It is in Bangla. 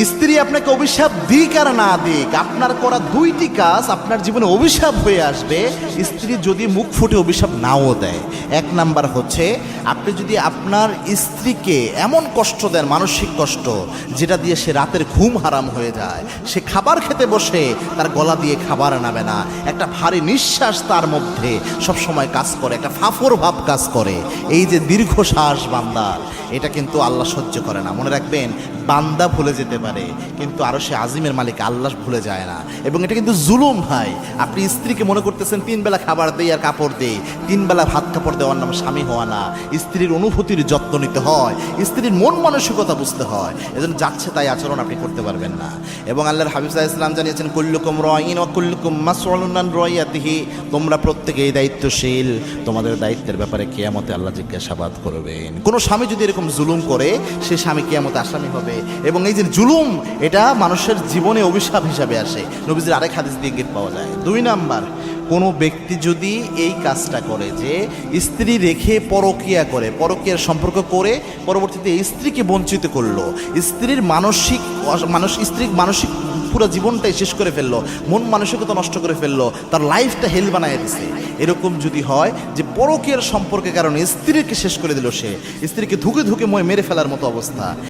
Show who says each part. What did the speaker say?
Speaker 1: স্ত্রী আপনাকে অভিশাপ দিক আর না দিক, আপনার করা দুইটি কাজ আপনার জীবনে অভিশাপ হয়ে আসবে। স্ত্রী যদি মুখ ফুটে অভিশাপ নাও দেয়, এক নাম্বার হচ্ছে আপনি যদি আপনার স্ত্রীকে এমন কষ্ট দেন, মানসিক কষ্ট, যেটা দিয়ে সে রাতের ঘুম হারাম হয়ে যায়, সে খাবার খেতে বসে তার গলা দিয়ে খাবার নামে না, একটা ভারী নিঃশ্বাস তার মধ্যে সবসময় কাজ করে, একটা ফাফর ভাব কাজ করে, এই যে দীর্ঘশ্বাস বান্দার, এটা কিন্তু আল্লাহ সহ্য করে না। মনে রাখবেন, বান্দা ভুলে যেতে পারে কিন্তু আরো সে আজিমের মালিক আল্লাহ ভুলে যায় না। এবং এটা কিন্তু জুলুম ভাই। আপনি স্ত্রীকে মনে করতেছেন 3 বেলা খাবার দেই আর কাপড় দেই, 3 বেলা ভাত কাপড় দেওয়ার নাম স্বামী হওয়া না। স্ত্রীর অনুভূতির যত্ন নিতে হয়, স্ত্রীর মন মানসিকতা বুঝতে হয়। এজন্য যাচ্ছে তাই আচরণ আপনি করতে পারবেন না। এবং আল্লাহর হাবিব সাল্লাল্লাহু আলাইহি ওয়াসাল্লাম জানিয়েছেন, কুল্লুকুম রাঈন ওয়া কুল্লুকুম মাসউলুন আন রাইয়াতিহি, তোমরা প্রত্যেকেই দায়িত্বশীল, তোমাদের দায়িত্বের ব্যাপারে কিয়ামতে আল্লাহ জিজ্ঞাসাবাদ করবেন। কোন স্বামী যদি এরকম জুলুম করে, সে স্বামী কিয়ামতে আসামি হবে। এবং এই যে জুলুম, এটা মানুষের জীবনে অভিশাপ হিসাবে আসে, নবীজির আরেক হাদিস দিয়ে ইঙ্গিত পাওয়া যায়। 2 নাম্বার, কোনো ব্যক্তি যদি এই কাজটা করে যে স্ত্রী রেখে পরকীয়া করে, পরকীয়ার সম্পর্ক করে পরবর্তীতে স্ত্রীকে বঞ্চিত করলো, স্ত্রীর মানসিক পুরো জীবনটাই শেষ করে ফেললো, মন মানসিকতা নষ্ট করে ফেললো, তার লাইফটা হেল বানায় দিছে, এরকম যদি হয় যে পরকীয়ার সম্পর্কের কারণে স্ত্রীকে শেষ করে দিল, সে স্ত্রীকে ধুকে ধুকে মেরে ফেলার মতো অবস্থা।